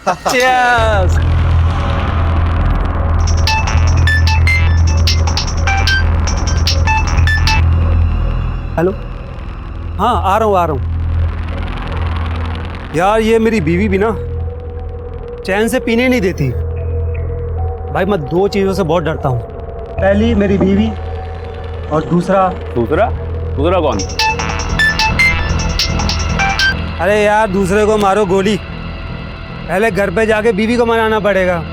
Cheers! Hello, हाँ आ रहा हूँ। यार ये मेरी बीवी भी ना चैन से पीने नहीं देती। भाई मैं दो चीज़ों से बहुत डरता हूँ, पहली मेरी बीवी और दूसरा कौन? अरे यार दूसरे को मारो गोली, पहले घर पे जाके बीवी को मनाना पड़ेगा।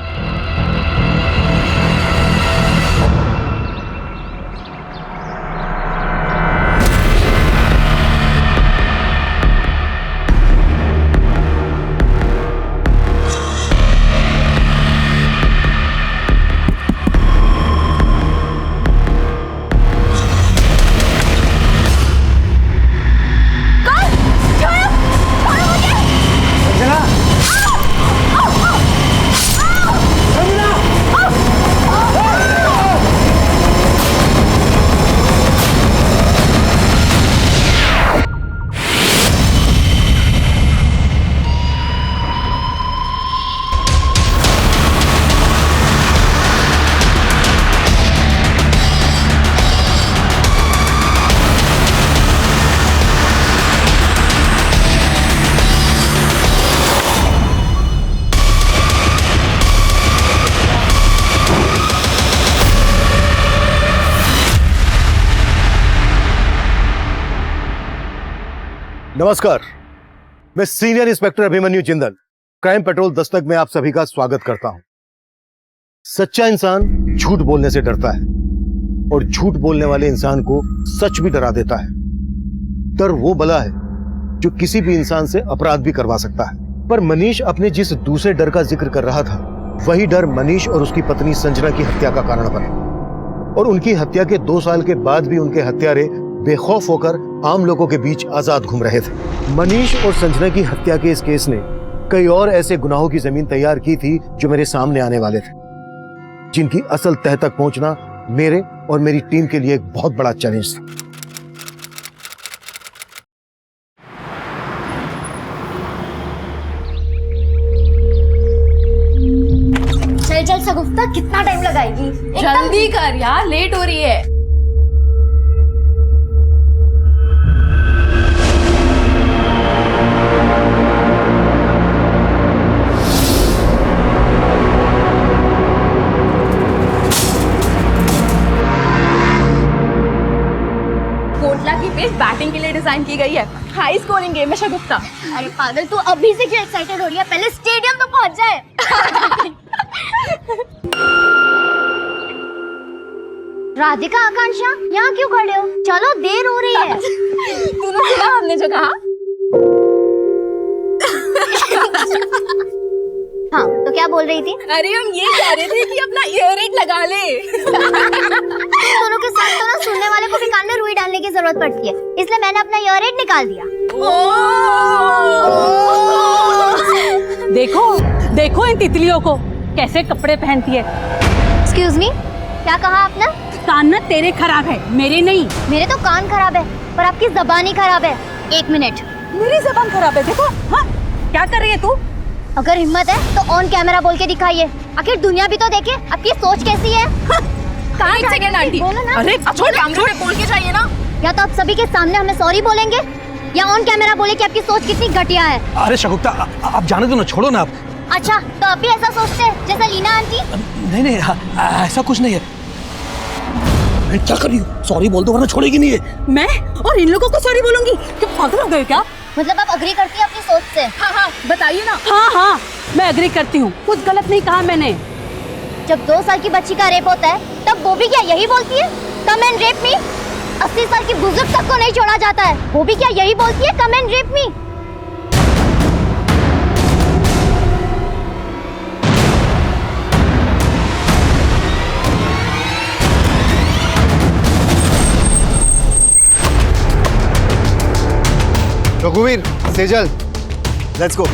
नमस्कार, मैं senior inspector Abhimanyu Jindal crime petrol Dastak में आप सभी का स्वागत करता हूं। सच्चा इंसान झूठ बोलने से डरता है और झूठ बोलने वाले इंसान को सच भी डरा देता है। डर वो बला है जो किसी भी इंसान से अपराध भी करवा सकता है। पर मनीष अपने जिस दूसरे डर का जिक्र कर रहा था, वही डर मनीष और उसकी पत्नी संजना की हत्या का कारण बना और उनकी हत्या के 2 साल के बाद भी उनके हत्यारे बेखौफ होकर आम लोगों के बीच आजाद घूम रहे थे। मनीष और संजना की हत्या के इस केस ने कई और ऐसे गुनाहों की जमीन तैयार की थी जो मेरे सामने आने वाले थे, जिनकी असल तह तक पहुंचना मेरे और मेरी टीम के लिए एक बहुत बड़ा चैलेंज था। चल शगुफ्ता, कितना टाइम लगाएगी? जल्दी कर यार, लेट हो रही है। बैटिंग के लिए डिजाइन की गई है, हाई स्कोरिंग गेम है शगुफ्ता। अरे पागल, तू अभी से क्यों एक्साइटेड हो रही है? पहले स्टेडियम तो पहुंच जाए। राधिका, आकांक्षा, यहाँ क्यों खड़े हो? चलो, देर हो रही है। तूने सुना हमने जो कहा? हाँ, तो क्या बोल रही थी? अरे हम ये कह रहे थे कि अपना ईयररिंग लगा ले। दोनों के साथ तो ना सुनने वाले को भी कान में रुई डालने की जरूरत पड़ती है, इसलिए मैंने अपना ईयररिंग निकाल दिया। देखो इन तितलियों को कैसे कपड़े पहनती है। एक्सक्यूज मी, क्या कहा आपने? कान ना तेरे खराब है, मेरे नहीं। मेरे तो कान खराब है, पर आपकी जबान ही खराब है। 1 मिनट। मेरी जबान खराब है? देखो। हाँ, क्या कर रही है तू? अगर हिम्मत है तो ऑन कैमरा बोल के दिखाइए, आखिर दुनिया भी तो देखे आपकी सोच कैसी है। कहाँ? एक सेकंड आंटी, बोलो ना। अरे छोड़, कैमरे पे बोल के जाइए ना। या तो आप सभी के सामने हमें सॉरी बोलेंगे या ऑन कैमरा बोले कि आपकी सोच कितनी घटिया है। अरे शगुफ्ता, आप जाने दो ना, छोड़ो ना आप। अच्छा, तो आप भी ऐसा सोचते हैं जैसा लीना आंटी? नहीं, ऐसा कुछ नहीं है। मैं क्या कर रही हूँ? सॉरी बोल दो वरना छोड़ेगी नहीं है। मैं और इन लोगों को सॉरी बोलूंगी? क्या पागल हो गए क्या? मतलब आप अग्री करती है अपनी सोच से? हाँ, बताइए ना। हाँ, मैं अग्री करती हूँ, कुछ गलत नहीं कहा मैंने। जब 2 साल की बच्ची का रेप होता है तब वो भी क्या यही बोलती है, कम एंड रेप मी? 80 साल की बुजुर्ग तक को नहीं छोड़ा जाता है, वो भी क्या यही बोलती है, कम एंड रेप मी? रघुवीर, सेजल, लेट्स गो।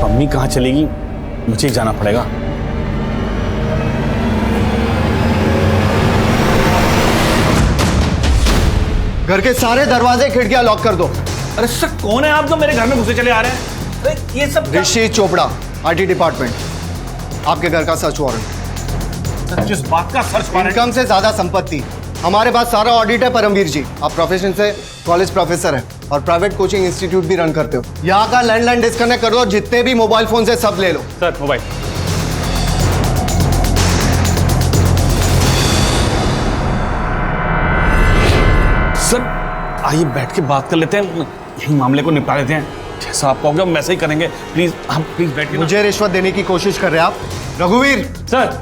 मम्मी कहाँ चलेगी? मुझे ही जाना पड़ेगा। घर के सारे दरवाजे खिड़कियां लॉक कर दो। अरे सर कौन है आप जो मेरे घर में घुसे चले आ रहे हैं? अरे ये सब ऋषि चोपड़ा, आईटी डिपार्टमेंट। आपके घर का सर्च वारंट। जिस बात का सर्च वारंट? इनकम से ज्यादा संपत्ति। हमारे पास सारा ऑडिट है परमवीर जी। आप प्रोफेशन से कॉलेज प्रोफेसर हैं और प्राइवेट कोचिंग इंस्टीट्यूट भी रन करते हो। यहाँ का लैंडलाइन डिस्कनेक्ट कर दो, जितने भी मोबाइल फोन से सब ले लो। Sir mobile. सर आइए बैठ के बात कर लेते हैं, यही मामले को निपटा लेते हैं। जैसा आप कहोगे हम वैसे ही करेंगे। प्लीज आप प्लीज बैठ के। मुझे रिश्वत देने की कोशिश कर रहे हैं आप? रघुवीर सर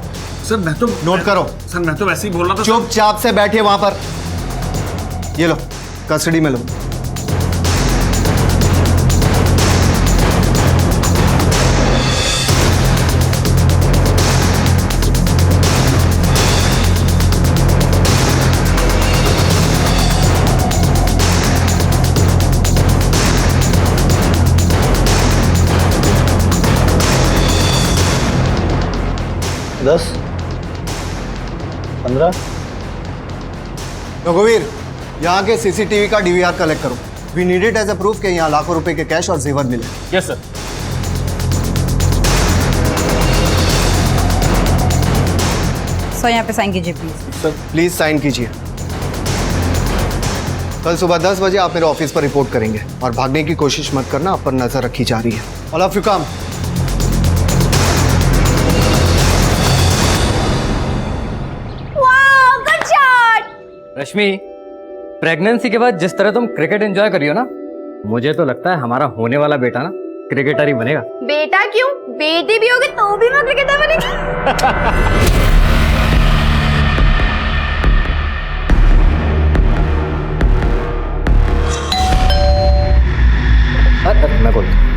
सर मैं तो नोट करो। सर मैं तो वैसे ही बोल रहा था। चुपचाप से बैठिए वहां पर। ये लो कस्टडी में लो। रघुवीर यहाँ के सीसीटीवी का डीवीआर कलेक्ट करो। We need it as a proof कि यहाँ लाखों रुपए के कैश और जेवर मिले। Yes sir. सर यहाँ पे साइन कीजिए प्लीज। सर प्लीज साइन कीजिए। कल सुबह 10 बजे आप मेरे ऑफिस पर रिपोर्ट करेंगे और भागने की कोशिश मत करना, आप पर नजर रखी जा रही है। All of you come. Rashmi, pregnancy के बाद जिस तरह तुम क्रिकेट एंजॉय करियो ना, मुझे तो लगता है हमारा होने वाला बेटा ना क्रिकेटर ही बनेगा। बेटा क्यों, बेटी भी होगी तो भी मैं क्रिकेटर बनेगी। मैं बोलता हूँ।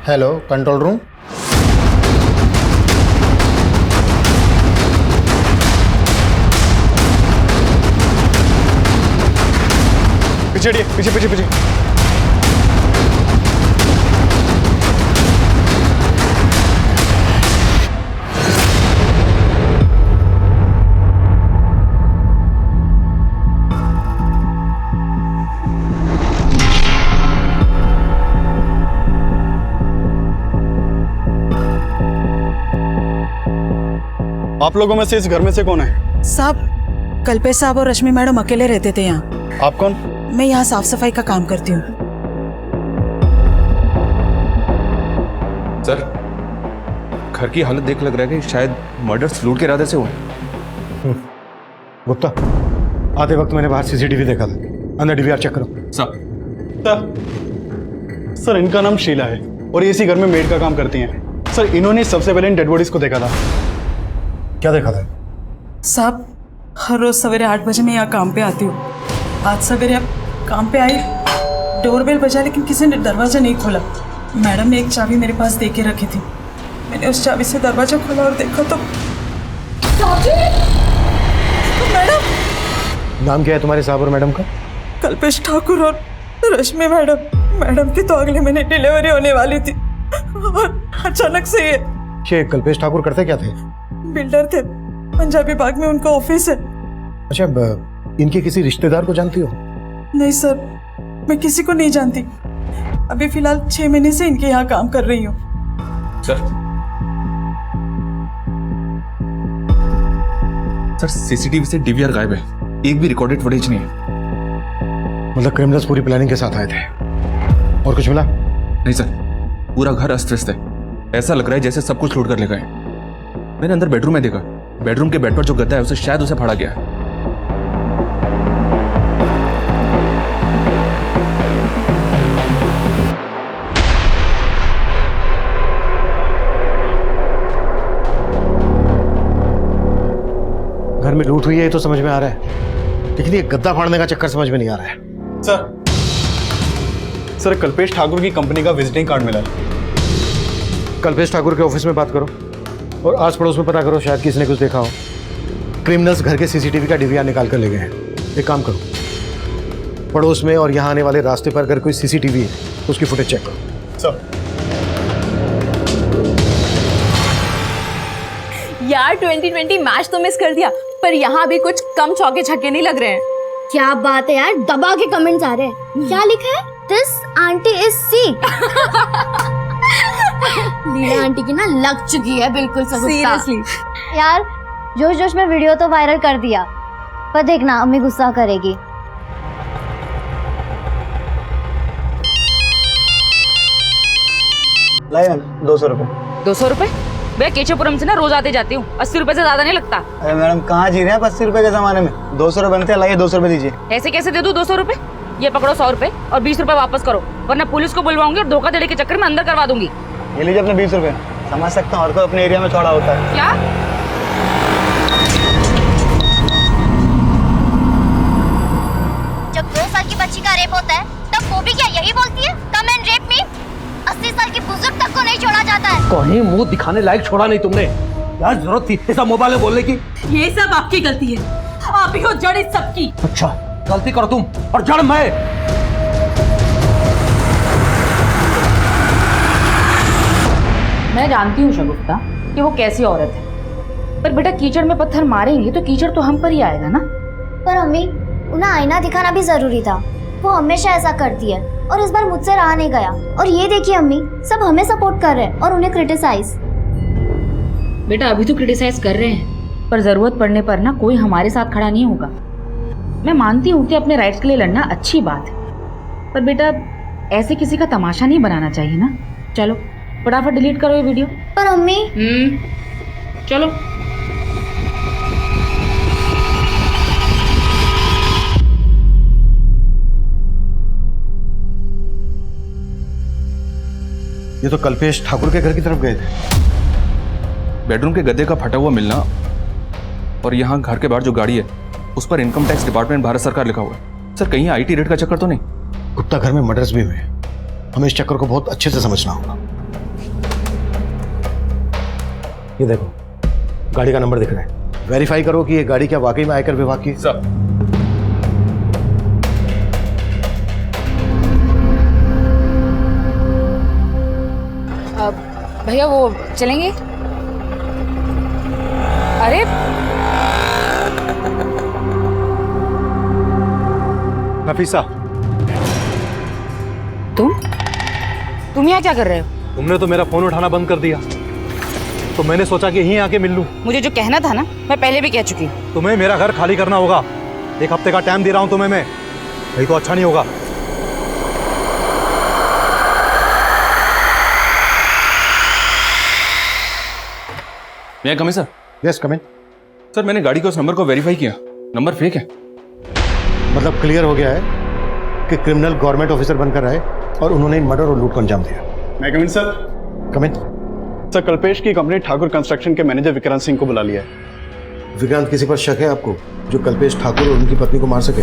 Hello control room. पीछे हटिए, पीछे पीछे पीछे। आप लोगों में से इस घर में से कौन है? साहब, कल्पेश साहब और रश्मि मैडम अकेले रहते थे यहाँ। आप कौन? मैं यहाँ साफ सफाई का काम करती हूँ। सर घर की हालत देख लग रहा है कि शायद मर्डर लूट के इरादे से हुआ। गुप्ता, आते वक्त मैंने बाहर सीसीटीवी देखा था। अंदर डीवीआर चेक करो। सर इनका नाम शीला है और ये इसी घर में मेड का काम करती हैं। सर इन्होंने सबसे पहले इन डेड बॉडीज को देखा था। क्या देखा था? साहब, हर रोज सवेरे 8 बजे मैं यहाँ काम पे आती हूँ। आज सवेरे अब काम पे आई, डोरबेल बजा लेकिन किसी ने दरवाजा नहीं खोला। मैडम ने एक चाबी मेरे पास दे के रखी थी। मैंने उस चाबी से दरवाजा खोला और देखा तो मैडम। नाम क्या है तुम्हारे साहब और मैडम का? कल्पेश ठाकुर और रश्मि मैडम। मैडम की तो अगले महीने डिलीवरी होने वाली थी और अचानक से ये कल्पेश ठाकुर करते क्या थे? बिल्डर थे, पंजाबी बाग में उनका ऑफिस है। अच्छा, इनके किसी रिश्तेदार को जानती हो? नहीं सर, मैं किसी को नहीं जानती। अभी फिलहाल 6 महीने से इनके यहाँ काम कर रही हूँ। सर सीसीटीवी से डीवीआर गायब है, एक भी रिकॉर्डेड फुटेज नहीं है। मतलब क्रिमिनल्स पूरी प्लानिंग के साथ आए थे और कुछ मिला? नहीं सर, पूरा घर अस्त व्यस्त है। ऐसा लग रहा है जैसे सब कुछ लूट कर ले गए। मैंने अंदर बेडरूम में देखा, बेडरूम के बेड पर जो गद्दा है उसे शायद उसे फाड़ा गया है। घर में लूट हुई है ये तो समझ में आ रहा है, लेकिन ये गद्दा फाड़ने का चक्कर समझ में नहीं आ रहा है। सर कल्पेश ठाकुर की कंपनी का विजिटिंग कार्ड मिला है। कल्पेश ठाकुर के ऑफिस में बात करो और आस पड़ोस में पता करो, शायद किसी ने कुछ देखा हो। क्रिमिनल्स घर के सीसीटीवी का डीवीआर निकाल कर ले गए हैं। एक काम करो, पड़ोस में और यहाँ आने वाले रास्ते पर अगर कोई सीसीटीवी है तो उसकी फुटेज चेक करो। सर यार 2020 मैच तो मिस कर दिया, पर यहाँ भी कुछ कम चौके छक्के नहीं लग रहे हैं। क्या बात है यार, दबा के कमेंट्स आ रहे हैं। क्या लिखा है? This aunty is sick. Leela aunty की ना लग चुकी है बिल्कुल सीरियसली यार, जोश जोश में वीडियो तो वायरल कर दिया, पर देखना अम्मी गुस्सा करेगी। लाइए 200 रुपए। 200 रुपए? भैया केशवपुरम से ना रोज आते जाती हूँ, 80 रुपए से ज्यादा नहीं लगता। अरे मैडम कहाँ जी रहे हैं 80 रुपए के जमाने में? 200 रुपए बनते हैं, लाइए 200 रुपए दीजिए। ऐसे कैसे दे दूँ 200 रुपए? ये पकड़ो 100 रुपए और 20 रुपए वापस करो, वरना पुलिस को बुलवाऊंगी और धोखाधड़ी के चक्कर में अंदर करवा दूंगी। ये लीजिए अपने 20 रुपए। समझ सकता हूँ, हर कोई अपने एरिया में छोड़ा होता है। क्या? जब 2 साल की बच्ची का रेप होता है तब वो भी क्या यही बोलती है, कम एंड रेप मी? 80 साल की बुजुर्ग तक को नहीं छोड़ा जाता है। कहीं मुंह दिखाने लायक छोड़ा नहीं तुमने। यार जरूरत थी ऐसा मोबाइल में बोलने की? ये सब आपकी गलती है, आप ही हो जड़ इस सब की। अच्छा, गलती करो तुम और जड़ मैं। मैं जानती हूँ शगुफ्ता कि वो कैसी औरत है, पर बेटा कीचड़ में पत्थर मारेंगे तो कीचड़ तो हम पर ही आएगा ना। पर अम्मी, उन्हें आईना दिखाना भी जरूरी था। वो हमेशा ऐसा करती है और इस बार मुझसे रहा नहीं गया। और ये देखिए अम्मी, सब हमें सपोर्ट कर रहे हैं और उन्हें क्रिटिसाइज। बेटा अभी तो क्रिटिसाइज कर रहे हैं, पर जरूरत पड़ने पर ना कोई हमारे साथ खड़ा नहीं होगा। मैं मानती हूँ कि अपने राइट्स के लिए लड़ना अच्छी बात है, पर बेटा ऐसे किसी का तमाशा नहीं बनाना चाहिए ना। चलो फटाफट डिलीट करो ये वीडियो। पर अम्मी, चलो। ये तो कल्पेश ठाकुर के घर की तरफ गए थे। बेडरूम के गद्दे का फटा हुआ मिलना और यहाँ घर के बाहर जो गाड़ी है उस पर इनकम टैक्स डिपार्टमेंट भारत सरकार लिखा हुआ है। सर कहीं आईटी रेड का चक्कर तो नहीं? गुप्ता घर में मर्डर्स भी हुए, हमें इस चक्कर को बहुत अच्छे से समझना होगा। ये देखो, गाड़ी का नंबर दिख रहा है, वेरीफाई करो कि ये गाड़ी क्या वाकई में आयकर विभाग की। सर भैया वो चलेंगे? अरे नफीसा, तुम यहाँ क्या कर रहे हो? तुमने तो मेरा फोन उठाना बंद कर दिया, तो मैंने सोचा कि यहीं आके मिल लूं। मुझे जो कहना था ना, मैं पहले भी कह चुकी हूँ। तुम्हें मेरा घर खाली करना होगा। 1 हफ्ते का टाइम दे रहा हूं तुम्हें मैं, नहीं तो अच्छा नहीं होगा। मैं कम सर? यस कम इन। सर मैंने गाड़ी के उस नंबर को वेरीफाई किया, नंबर फेक है। मतलब क्लियर हो गया है कि क्रिमिनल गवर्नमेंट ऑफिसर बनकर आए और उन्होंने मर्डर और लूट को अंजाम दिया। मैं कम इन सर? कम इन। सर कल्पेश की कंपनी ठाकुर कंस्ट्रक्शन के मैनेजर विक्रांत सिंह को बुला लिया है। विक्रांत, किसी पर शक है आपको जो कल्पेश ठाकुर और उनकी पत्नी को मार सके?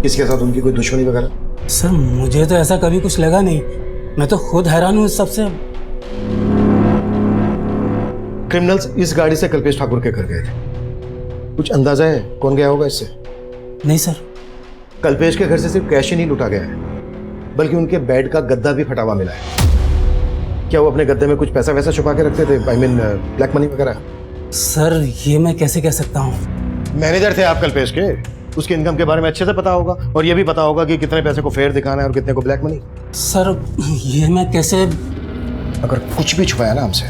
किसके साथ उनकी कोई दुश्मनी वगैरह? सर मुझे तो ऐसा कभी कुछ लगा नहीं, मैं तो खुद हैरान हूँ इस सबसे। क्रिमिनल्स इस गाड़ी से कल्पेश ठाकुर के घर गए थे। कुछ अंदाजा है कौन गया होगा इससे? नहीं सर। कल्पेश के घर से सिर्फ कैश ही नहीं लूटा गया है, बल्कि उनके बेड का गद्दा भी फटा हुआ मिला है। क्या वो अपने गद्दे में कुछ पैसा वैसा छुपा के रखते थे? आई मीन ब्लैक मनी वगैरह? सर ये मैं कैसे कह सकता हूँ? मैनेजर थे आप कल्पेश के, उसके इनकम के बारे में अच्छे से पता होगा और ये भी पता होगा कि कितने पैसे को फेयर दिखाना है और कितने को ब्लैक मनी। सर ये मैं कैसे? अगर कुछ भी छुपाया ना हमसे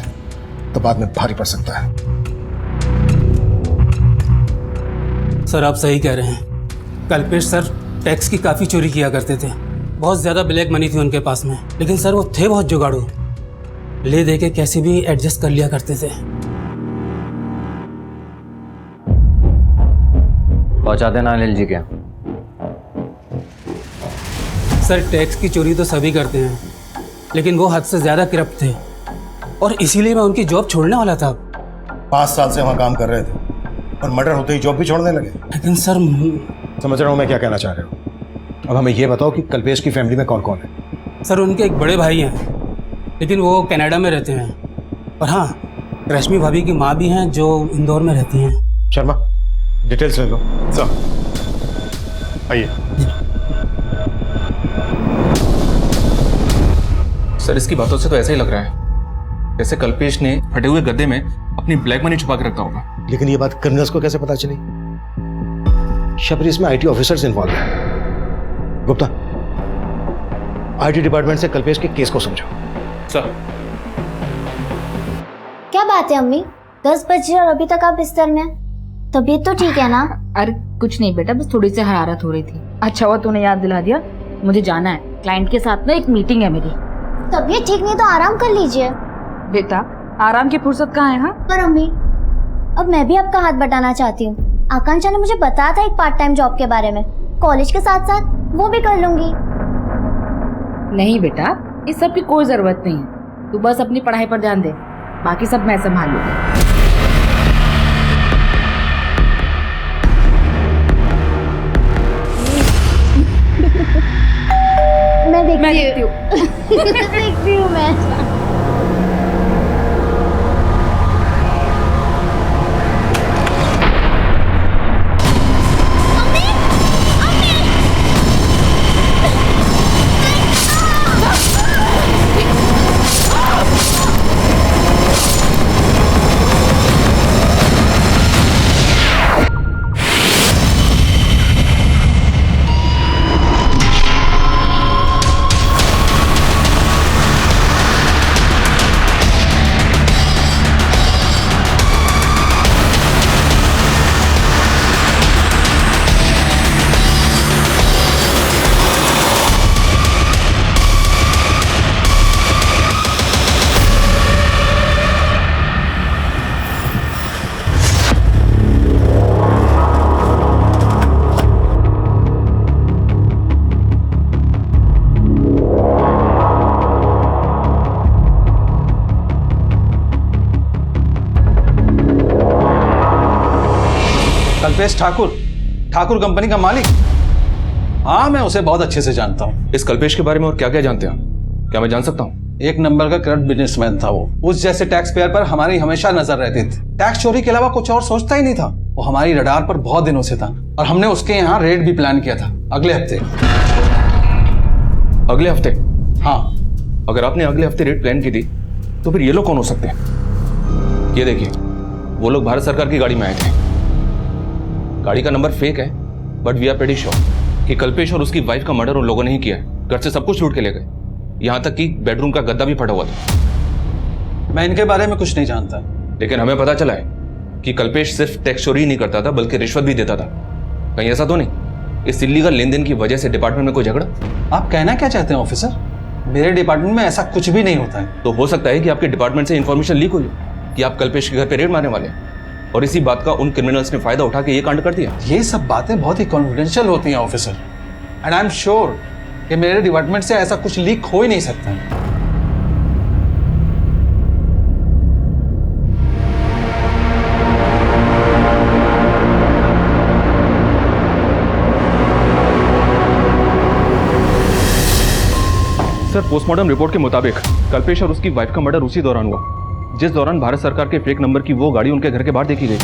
तो बाद में भारी पड़ सकता है। सर आप सही कह रहे हैं, कल्पेश सर टैक्स की काफ़ी चोरी किया करते थे, बहुत ज़्यादा ब्लैक मनी थी उनके पास में, लेकिन सर वो थे बहुत जुगाड़ू, ले दे के कैसे भी एडजस्ट कर लिया करते थे। पहुंचा देना अनिल जी के। सर टैक्स की चोरी तो सभी करते हैं, लेकिन वो हद से ज़्यादा करप्ट थे और इसीलिए मैं उनकी जॉब छोड़ने वाला था। 5 साल से वहाँ काम कर रहे थे, और मर्डर होते ही जॉब भी छोड़ने लगे। लेकिन सर समझ रहा हूँ मैं क्या कहना चाह रहे हो। अब हमें ये बताओ कि कल्पेश की फैमिली में कौन कौन है। सर उनके एक बड़े भाई हैं, लेकिन वो कनाडा में रहते हैं। और हाँ, रश्मि भाभी की माँ भी हैं जो इंदौर में रहती हैं। शर्मा, डिटेल्स ले लो। सर आइए। सर इसकी बातों से तो ऐसा ही लग रहा है जैसे कल्पेश ने फटे हुए गद्दे में अपनी ब्लैक मनी छुपा के रखा होगा। लेकिन ये बात क्रिमिनल्स को कैसे पता चली? शबरी, इसमें आईटी ऑफिसर्स इन्वॉल्व हैं। गुप्ता, आईटी डिपार्टमेंट से कल्पेश के केस को समझो। सर क्या बात है अम्मी, 10 बजे और अभी तक आप बिस्तर में हैं? तबीयत तो ठीक है ना? अरे कुछ नहीं बेटा, बस थोड़ी सी हरारत हो रही थी। अच्छा हुआ तूने याद दिला दिया, मुझे जाना है, क्लाइंट के साथ ना एक मीटिंग है मेरी। तबीयत ठीक नहीं तो आराम कर लीजिए। बेटा आराम की फुर्सत कहाँ है? हाँ पर अम्मी, अब मैं भी आपका हाथ बटाना चाहती हूँ। आकांक्षा ने मुझे बताया था एक पार्ट टाइम जॉब के बारे में, कॉलेज के साथ साथ वो भी कर लूंगी। नहीं बेटा, इस सब की कोई जरूरत नहीं है, तू बस अपनी पढ़ाई पर ध्यान दे, बाकी सब मैं संभाल लूंगी। मैं देखती हूँ। देखती हूँ मैं। कल्पेश ठाकुर कंपनी का मालिक? हाँ, मैं उसे बहुत अच्छे से जानता हूँ। इस कल्पेश के बारे में और क्या क्या जानते हैं, क्या मैं जान सकता हूँ? एक नंबर का करप्ट बिजनेसमैन था वो। उस जैसे टैक्स पेयर पर हमारी हमेशा नजर रहती थी। टैक्स चोरी के अलावा कुछ और सोचता ही नहीं था। वो हमारी रडार पर बहुत दिनों से था और हमने उसके यहाँ रेड भी प्लान किया था अगले हफ्ते। अगले हफ्ते? हाँ। अगर आपने अगले हफ्ते रेड प्लान की थी तो फिर ये लोग कौन हो सकते हैं? ये देखिए, वो लोग भारत सरकार की गाड़ी में आए थे। गाड़ी का नंबर फेक है, but we are pretty sure कि कल्पेश और उसकी वाइफ का मर्डर उन लोगों ने ही किया है। घर से सब कुछ लूट के ले गए, यहाँ तक कि बेडरूम का गद्दा भी फटा हुआ था। मैं इनके बारे में कुछ नहीं जानता, लेकिन हमें पता चला है कि कल्पेश सिर्फ टैक्स चोरी नहीं करता था बल्कि रिश्वत भी देता था। कहीं ऐसा तो नहीं इस इल्लीगल लेन देन की वजह से डिपार्टमेंट में कोई झगड़ा? आप कहना क्या चाहते हैं ऑफिसर? मेरे डिपार्टमेंट में ऐसा कुछ भी नहीं होता है। तो हो सकता है कि आपके डिपार्टमेंट से इंफॉर्मेशन लीक हुई कि आप कल्पेश के घर पे रेड मारने वाले हैं और इसी बात का उन क्रिमिनल्स ने फायदा उठा के ये कांड कर दिया। ये सब बातें बहुत ही कॉन्फिडेंशियल होती हैं officer, and I am sure कि मेरे डिपार्टमेंट से ऐसा कुछ लीक हो ही नहीं सकता है। सर, पोस्टमार्टम रिपोर्ट के मुताबिक कल्पेश और उसकी वाइफ का मर्डर उसी दौरान हुआ जिस दौरान भारत सरकार के फेक नंबर की वो गाड़ी उनके घर के बाहर देखी गई।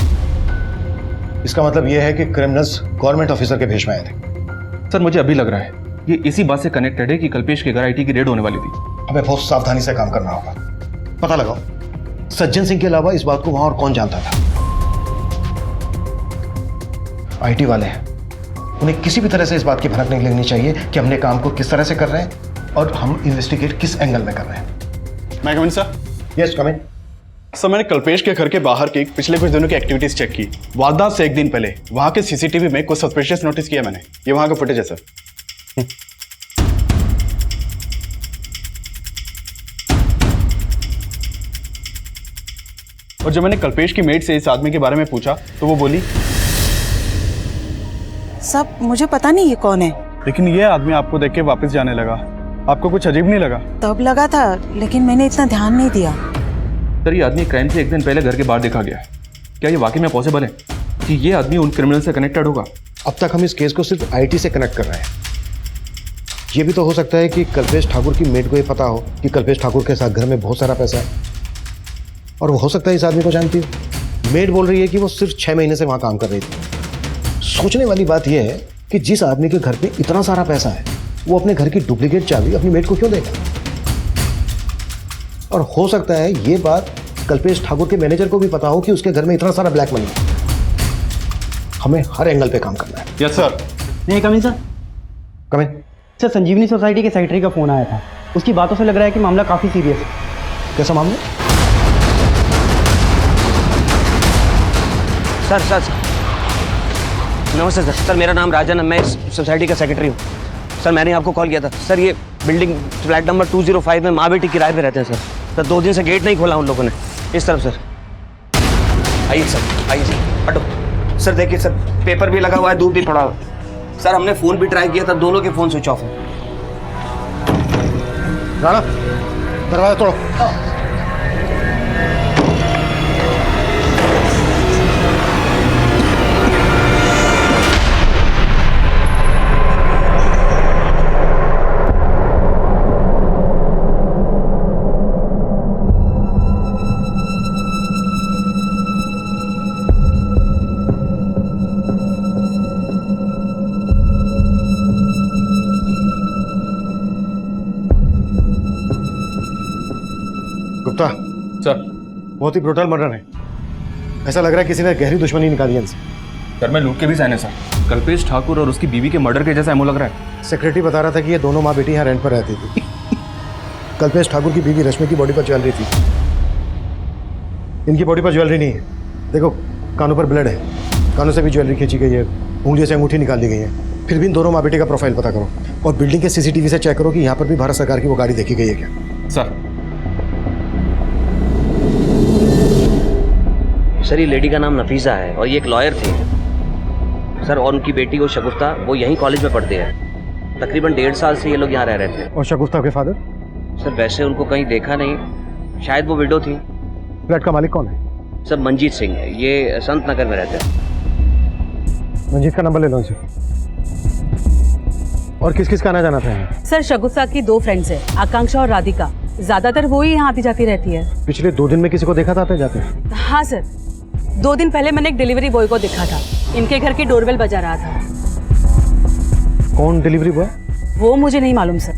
इसका मतलब यह है कि क्रिमिनल्स गवर्नमेंट ऑफिसर के भेष में आए थे। सर, मुझे अभी लग रहा है ये इसी बात से कनेक्टेड है कि कल्पेश के घर आईटी की रेड होने वाली थी। हमें बहुत सावधानी से काम करना होगा। पता लगाओ सज्जन सिंह के अलावा इस बात को वहां और कौन जानता था। आईटी वाले हैं, उन्हें किसी भी तरह से इस बात की भनक नहीं लगनी चाहिए कि हमने काम को किस तरह से कर रहे हैं और हम इन्वेस्टिगेट किस एंगल में कर रहे हैं। मैं कम इन सर? यस कम इन। सर, मैंने कल्पेश के घर के बाहर की पिछले कुछ दिनों की एक्टिविटीज चेक की। वारदात से एक दिन पहले वहां के सीसीटीवी में कुछ सस्पिशियस नोटिस किया मैंने। ये वहां का फुटेज है सर। और जब मैंने कल्पेश की मेड से इस आदमी के बारे में पूछा तो वो बोली, सब मुझे पता नहीं ये कौन है। लेकिन ये आदमी आपको देख के वापस जाने लगा। आपको कुछ अजीब नहीं लगा? तब लगा था, लेकिन मैंने इतना ध्यान नहीं दिया। सर, ये आदमी क्राइम से एक दिन पहले घर के बाहर देखा गया है। क्या ये वाकई में पॉसिबल है? कि ये आदमी उन क्रिमिनल से कनेक्टेड होगा। अब तक हम इस केस को सिर्फ आईटी से कनेक्ट कर रहे हैं। ये भी तो हो सकता है कि कल्पेश ठाकुर की मेड को ये पता हो कि कल्पेश ठाकुर के साथ घर में बहुत सारा पैसा है, और वो हो सकता है इस आदमी को जानती हो। मेड बोल रही है कि वो सिर्फ 6 महीने से वहां काम कर रही थी। सोचने वाली बात यह है कि जिस आदमी के घर पे इतना सारा पैसा है, वो अपने घर की डुप्लीकेट चाबी अपनी मेड को क्यों देगा? और हो सकता है ये बात कल्पेश ठाकुर के मैनेजर को भी पता हो कि उसके घर में इतना सारा ब्लैक मनी है। हमें हर एंगल पे काम करना है। Yes sir. नहीं कमिंग सर। कमिंग सर, संजीवनी सोसाइटी के सेक्रेटरी का फोन आया था। उसकी बातों से लग रहा है कि मामला काफी सीरियस है। कैसा मामला? सर नमस्ते सर। सर मेरा नाम राजन है, मैं इस सोसाइटी का सेक्रेटरी हूँ। सर मैंने आपको कॉल किया था। सर ये बिल्डिंग फ्लैट नंबर 205 में माँ बेटी किराए पे रहते हैं सर। 2 दिन से गेट नहीं खोला उन लोगों ने। इस तरफ सर। आइए सर, आइए सर, हटो। सर देखिए सर, पेपर भी लगा हुआ है, दूध भी पड़ा हुआ है। सर हमने फ़ोन भी ट्राई किया था, दोनों के फ़ोन स्विच ऑफ है। राणा, दरवाजा तोड़ो। गुप्ता सर। बहुत ही ब्रूटल मर्डर है। ऐसा लग रहा है किसी ने गहरी दुश्मनी निकाली है इनसे। सर मैं लूट के भी सहने सर। कल्पेश ठाकुर और उसकी बीवी के मर्डर के जैसा एमओ लग रहा है। सेक्रेटरी बता रहा था कि ये दोनों माँ बेटी यहाँ रेंट पर रहती थी। कल्पेश ठाकुर की बीवी रश्मि की बॉडी पर ज्वेलरी थी। इनकी बॉडी पर ज्वेलरी नहीं है। देखो कानों पर ब्लड है, कानों से भी ज्वेलरी खींची गई है, उंगलियों से अंगूठी निकाल ली गई है। फिर भी इन दोनों माँ बेटी का प्रोफाइल पता करो और बिल्डिंग के सीसीटीवी से चेक करो कि यहाँ पर भी भारत सरकार की वो गाड़ी देखी गई है क्या। सर सर ये लेडी का नाम नफीसा है और ये एक लॉयर थे सर, और उनकी बेटी वो शगुफ्ता, वो यहीं कॉलेज में पढ़ते हैं। तकरीबन 1.5 साल से ये लोग यहाँ रह रहे थे। और शगुफ्ता के फादर? सर वैसे उनको कहीं देखा नहीं, शायद वो विडो थी। फ्लैट का मालिक कौन है? सर मंजीत सिंह, ये संत नगर में रहते हैं। मंजीत का नंबर ले लो इनसे। और किस किस का आना जाना था? सर शगुफ्ता की 2 फ्रेंड्स है, आकांक्षा और राधिका। ज्यादातर वो ही यहाँ आती जाती रहती है। पिछले 2 दिन में किसी को देखा था आते जाते? हाँ सर, 2 दिन पहले मैंने एक डिलीवरी बॉय को देखा था, इनके घर की डोरबेल बजा रहा था। कौन डिलीवरी बॉय? वो मुझे नहीं मालूम सर।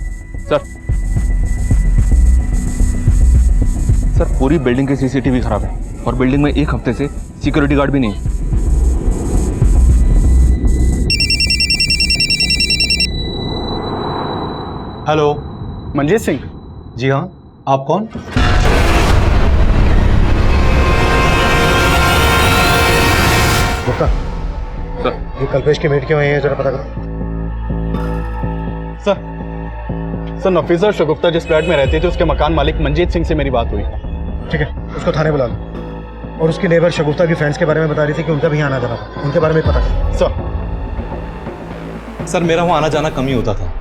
सर पूरी बिल्डिंग के सीसीटीवी खराब है और बिल्डिंग में 1 हफ्ते से सिक्योरिटी गार्ड भी नहीं है। हेलो, मंजीत सिंह। जी हाँ, आप कौन? गुप्ता सर। ये कल्पेश की मेट क्यों है, जरा पता करो। सर नफीसा शगुफ्ता जिस फ्लैट में रहती थी उसके मकान मालिक मंजीत सिंह से मेरी बात हुई। ठीक है, उसको थाने बुला लो। और उसकी नेबर शगुफ्ता की फ्रेंड्स के बारे में बता रही थी कि उनका भी यहाँ आना जाना था, उनके बारे में पता करो। सर मेरा वहाँ आना जाना कम ही होता था।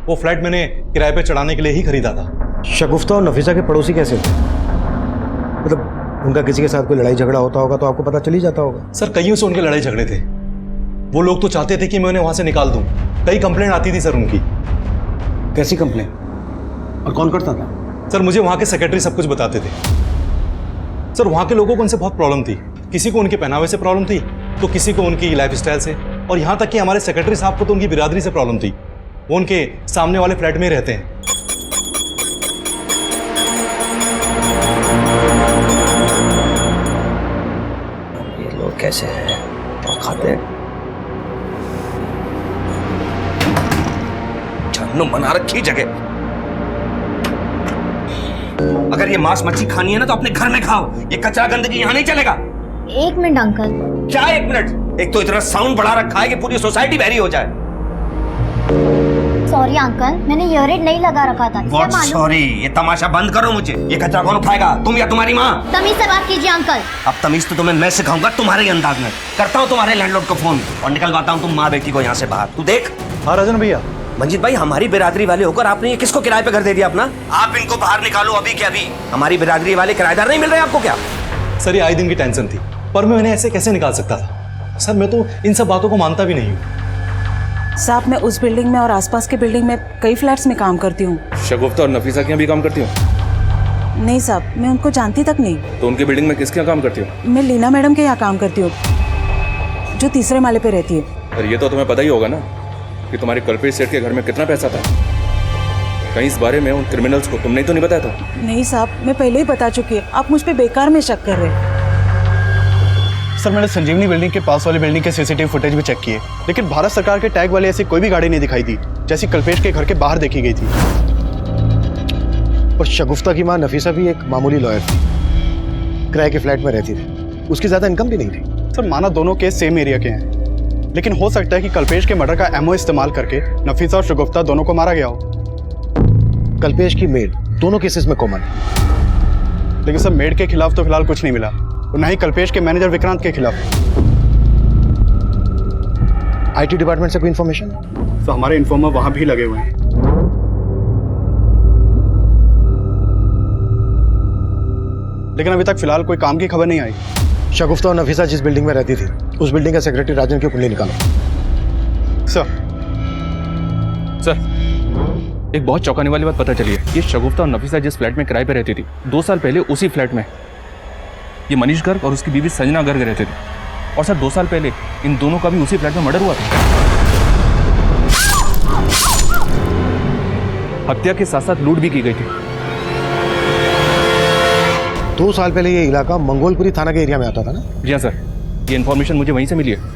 वो फ्लैट मैंने किराए पे चढ़ाने के लिए ही खरीदा था। शगुफ्ता और नफीसा के पड़ोसी कैसे होते? मतलब उनका किसी के साथ कोई लड़ाई झगड़ा होता होगा तो आपको पता चल ही जाता होगा। सर कईयों से उनके लड़ाई झगड़े थे। वो लोग तो चाहते थे कि मैं उन्हें वहां से निकाल दूं। कई कंप्लेंट आती थी सर उनकी। कैसी कंप्लेंट? और कौन करता था? सर मुझे वहां के सेक्रेटरी सब कुछ बताते थे। सर वहां के लोगों को उनसे बहुत प्रॉब्लम थी। किसी को उनके पहनावे से प्रॉब्लम थी तो किसी को उनकी लाइफस्टाइल से, और यहाँ तक कि हमारे सेक्रेटरी साहब को तो उनकी बिरादरी से प्रॉब्लम थी। वो उनके सामने वाले फ्लैट में ही रहते हैं। ये लोग कैसे हैं, क्या खाते हैं? जहन्नुम बना रखी जगह। अगर ये मांस मच्छी खानी है ना तो अपने घर में खाओ, ये कचरा गंदगी यहाँ नहीं चलेगा। 1 मिनट अंकल। क्या 1 मिनट? एक तो इतना साउंड बढ़ा रखा है कि पूरी सोसाइटी बहरी हो जाए। सॉरी अंकल, मैंने ईयररिंग नहीं लगा रखा था। What sorry? ये तमाशा बंद करो मुझे। ये कचरा कौन उठाएगा, तुम या तुम्हारी माँ? तमीज से बात कीजिए अंकल। अब तमीज तो तुम्हें मैं सिखाऊंगा तुम्हारे ही अंदाज में। करता हूँ तुम्हारे लैंडलॉर्ड को फोन और निकलवाता हूँ तुम माँ बेटी को यहाँ से बाहर। तू देख। हाँ राजन भैया। मंजीत भाई, हमारी बिरादरी वाले होकर आपने ये किसको किराए पे घर दे दिया अपना? आप इनको बाहर निकालो अभी के अभी। हमारी बिरादरी वाले किराएदार नहीं मिल रहे आपको क्या? सर ये आए दिन की टेंशन थी, पर मैं उन्हें ऐसे कैसे निकाल सकता था? सर मैं तो इन सब बातों को मानता भी नहीं हूँ। साहब मैं उस बिल्डिंग में और आसपास के बिल्डिंग में कई फ्लैट्स में काम करती हूँ। शगुफ्ता और नफीसा के यहाँ भी काम करती हो? नहीं साहब, मैं उनको जानती तक नहीं। तो उनकी बिल्डिंग में किसके यहाँ काम करती हो? मैं लीना मैडम के यहाँ काम करती हूँ, जो तीसरे माले पे रहती है। और ये तो तुम्हें पता ही होगा ना कि तुम्हारे कल्पेश सेठ के घर में कितना पैसा था। कहीं इस बारे में उन क्रिमिनल्स को तुमने तो नहीं बताया था? नहीं साहब, मैं पहले ही बता चुकी है। आप मुझ पे बेकार में शक कर रहे हैं। सर मैंने संजीवनी बिल्डिंग के पास वाली बिल्डिंग के सीसीटीवी फुटेज भी चेक किए, लेकिन भारत सरकार के टैग वाली ऐसी कोई भी गाड़ी नहीं दिखाई दी जैसी कल्पेश के घर के बाहर देखी गई थी। और शगुफ्ता की मां नफीसा भी एक मामूली लॉयर थी, किराए के फ्लैट में रहती थी, उसकी ज्यादा इनकम भी नहीं थी। सर माना दोनों केस सेम एरिया के हैं, लेकिन हो सकता है कि कल्पेश के मर्डर का एमओ इस्तेमाल करके नफीसा और शगुफ्ता दोनों को मारा गया हो। कल्पेश की मेड दोनों केसेस में कॉमन है। लेकिन सर मेड के खिलाफ तो फिलहाल कुछ नहीं मिला, और न ही कल्पेश के मैनेजर विक्रांत के खिलाफ। आईटी डिपार्टमेंट से कोई इन्फॉर्मेशन? तो हमारे इन्फॉर्मर वहां भी लगे हुए हैं, लेकिन अभी तक फिलहाल कोई काम की खबर नहीं आई। शगुफ्ता और नफीसा जिस बिल्डिंग में रहती थी, उस बिल्डिंग का सेक्रेटरी राजन की कुंडली निकालो। सर एक बहुत चौंकाने वाली बात पता चली है। ये शगुफ्ता और नफीसा जिस फ्लैट में किराए पे रहती थी, 2 साल पहले उसी फ्लैट में ये मनीष गर्ग और उसकी बीवी संजना गर्ग रहते थे। और सर 2 साल पहले इन दोनों का भी उसी फ्लैट में मर्डर हुआ था। हत्या के साथ साथ लूट भी की गई थी। 2 साल पहले ये इलाका मंगोलपुरी थाना के एरिया में आता था ना? जी हाँ सर, ये इन्फॉर्मेशन मुझे वहीं से मिली है।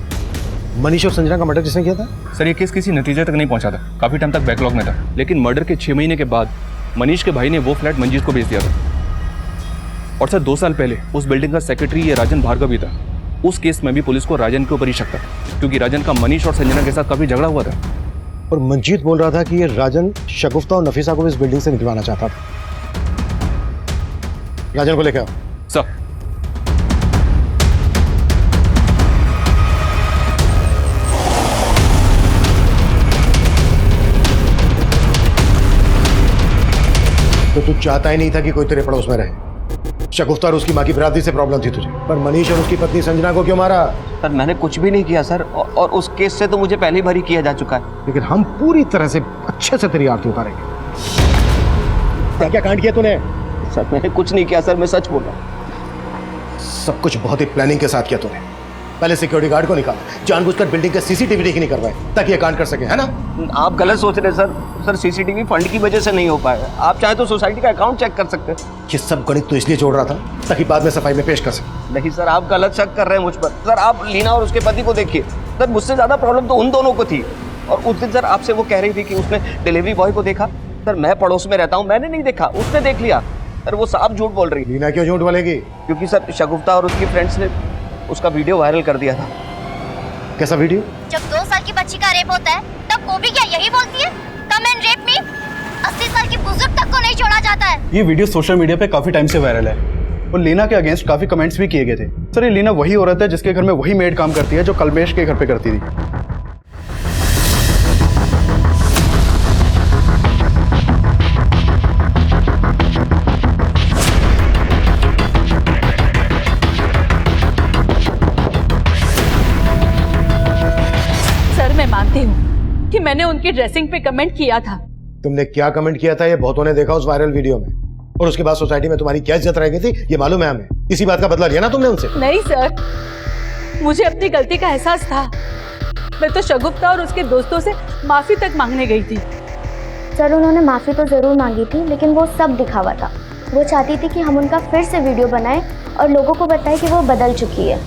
मनीष और संजना का मर्डर किसने किया था? सर ये केस किसी नतीजे तक नहीं पहुंचा था, काफी टाइम तक बैकलॉग में था। लेकिन मर्डर के 6 महीने के बाद मनीष के भाई ने वो फ्लैट मंजीत को बेच दिया था। और सर 2 साल पहले उस बिल्डिंग का सेक्रेटरी ये राजन भार्गव भी था। उस केस में भी पुलिस को राजन के ऊपर ही शक था, क्योंकि राजन का मनीष और संजना के साथ काफी झगड़ा हुआ था। और मंजीत बोल रहा था कि ये राजन शगुफ्ता और नफीसा को इस बिल्डिंग से निकलवाना चाहता था। राजन को लेकर आओ। सर तो तू चाहता ही नहीं था कि कोई तेरे पड़ोस में रहे। शगुफ्ता और उसकी माँ की बिरादरी से प्रॉब्लम थी तुझे, पर मनीष और उसकी पत्नी संजना को क्यों मारा? सर मैंने कुछ भी नहीं किया सर, और उस केस से तो मुझे पहले ही भरी किया जा चुका है। लेकिन हम पूरी तरह से अच्छे से तेरी आरती उतारेंगे। क्या क्या कांड किया तूने? सर मैंने कुछ नहीं किया सर, मैं सच बोल रहा हूँ। सब कुछ बहुत ही प्लानिंग के साथ किया तूने। पहले सिक्योरिटी गार्ड को निकाला, जानबूझकर बिल्डिंग के सीसीटीवी नहीं करवाए ताकि ये कांड कर सके, है ना? आप गलत सोच रहे सर। सर सीसीटीवी फंड की वजह से नहीं हो पाया। आप चाहे तो सोसाइटी का अकाउंट चेक कर सकते हैं। ये सब गणित तो इसलिए जोड़ रहा था ताकि बाद में सफाई में पेश कर सके। नहीं सर, आप गलत शक कर रहे हैं मुझ पर। सर आप लीना और उसके पति को देखिए। सर मुझसे ज्यादा प्रॉब्लम तो उन दोनों को थी। और उस दिन सर आपसे वो कह रही थी कि उसने डिलीवरी बॉय को देखा। सर मैं पड़ोस में रहता हूँ, मैंने नहीं देखा, उसने देख लिया। सर वो साफ झूठ बोल रही। लीना क्यों झूठ बोलेगी? क्योंकि सर शगुफ्ता और उसकी फ्रेंड्स ने उसका वीडियो वायरल कर दिया था। कैसा वीडियो? जब 2 साल की बच्ची का रेप होता है तब वो भी क्या यही बोलती है, कम एंड रेप मी? 80 साल की बुजुर्ग तक को नहीं छोड़ा जाता है। ये वीडियो सोशल मीडिया पे काफी टाइम से वायरल है, और लीना के अगेंस्ट काफी कमेंट्स भी किए गए थे। सर ये लीना वही औरत है जिसके घर में वही मेड काम करती है जो कल्पेश के घर पे करती थी। सर मैं मानती हूँ कि मैंने उनकी ड्रेसिंग पे कमेंट किया था। तुमने क्या कमेंट किया था ये बहुतों ने देखा उस वायरल वीडियो में, और उसके बाद सोसाइटी में तुम्हारी क्या इज्जत रह गई थी ये मालूम है हमें। इसी बात का बदला लिया ना तुमने उनसे? नहीं सर, मुझे अपनी गलती का एहसास था। मैं तो शगुफ्ता और उसके दोस्तों से माफी तक मांगने गई थी। सर उन्होंने माफी तो जरूर मांगी थी, लेकिन वो सब दिखावा था। वो चाहती थी कि हम उनका फिर से वीडियो बनाएं और लोगों को बताएं कि वो बदल चुकी है।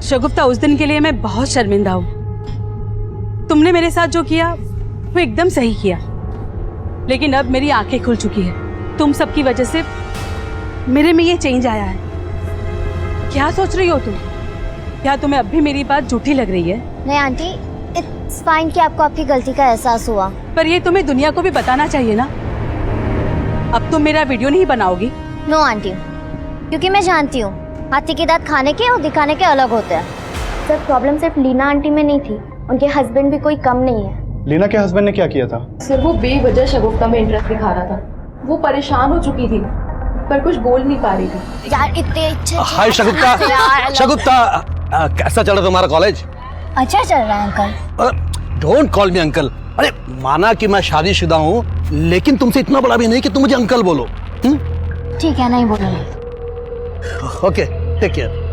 शगुफ्ता उस दिन के लिए मैं बहुत शर्मिंदा हूँ। तुमने मेरे साथ जो किया वो एकदम सही किया, लेकिन अब मेरी आंखें खुल चुकी है। तुम सबकी वजह से मेरे में ये चेंज आया है। क्या सोच रही हो तुम? क्या तुम्हें अब भी मेरी बात झूठी लग रही है? नहीं आंटी, इट्स फाइन कि आपको आपकी गलती का एहसास हुआ, पर ये तुम्हें दुनिया को भी बताना चाहिए ना। अब तुम मेरा वीडियो नहीं बनाओगी? नो आंटी, क्योंकि मैं जानती हूँ हाथी के दांत खाने के और दिखाने के अलग होते हैं। सर प्रॉब्लम सिर्फ लीना आंटी में नहीं थी, उनके हस्बैंड भी कोई कम नहीं है। लीना के हस्बैंड ने क्या किया था? सर वो बेवजह शगुफ्ता में इंटरेस्ट दिखा रहा था। वो परेशान हो चुकी थी पर कुछ बोल नहीं पा रही थी। यार इतने अच्छे हाय शगुफ्ता, शगुफ्ता कैसा चल रहा तुम्हारा कॉलेज? अच्छा चल रहा है uncle. Don't call me uncle. अरे माना कि मैं शादीशुदा हूँ, लेकिन तुमसे इतना बड़ा भी नहीं कि तुम मुझे अंकल बोलो। ठीक है, नहीं बोलूंगा। Okay, take care.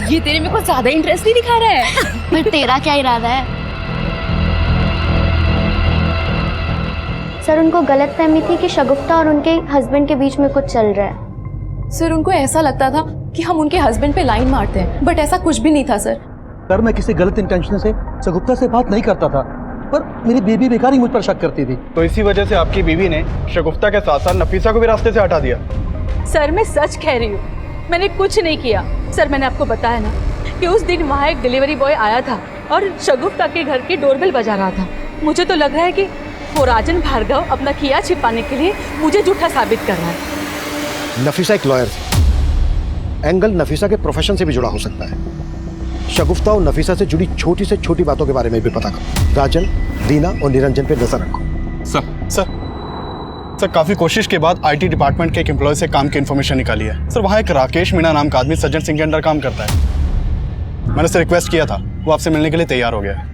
ये तेरे में कुछ ज्यादा इंटरेस्ट नहीं दिखा रहा है। फिर तेरा क्या इरादा है? सर, उनको गलतफहमी थी कि शगुफ्ता और उनके हस्बैंड के बीच में कुछ चल रहा है। सर, उनको ऐसा लगता था कि हम उनके हस्बैंड पे लाइन मारते हैं, बट ऐसा कुछ भी नहीं था सर। सर, मैं किसी गलत इंटेंशन से शगुफ्ता से बात नहीं करता था, पर मेरी बीवी बेकार ही मुझ पर शक करती थी। तो इसी वजह से आपकी बीवी ने शगुफ्ता के साथ साथ नफीसा को भी रास्ते से हटा दिया। सर, मैं सच कह रही हूँ, मैंने कुछ नहीं किया। सर, मैंने आपको बताया ना कि उस दिन वहाँ एक डिलीवरी बॉय आया था और शगुफ्ता के घर की डोरबेल बजा रहा था। मुझे तो लग रहा है कि वो राजन भार्गव अपना किया छिपाने के लिए मुझे झूठा साबित कर रहा है। नफीसा एक लॉयर थी। एंगल नफीसा के प्रोफेशन से भी जुड़ा हो सकता है। शगुफ्ता और नफीसा से जुड़ी छोटी से छोटी बातों के बारे में भी पता करो। राजन, दीना और निरंजन पे नजर रखो। सर, काफी कोशिश के बाद आईटी डिपार्टमेंट के एक एम्प्लॉय से काम की इन्फॉर्मेशन निकाली है। सर, वहाँ एक राकेश मीणा नाम का आदमी सज्जन सिंह के अंडर काम करता है। मैंने उससे रिक्वेस्ट किया था, वो आपसे मिलने के लिए तैयार हो गया है।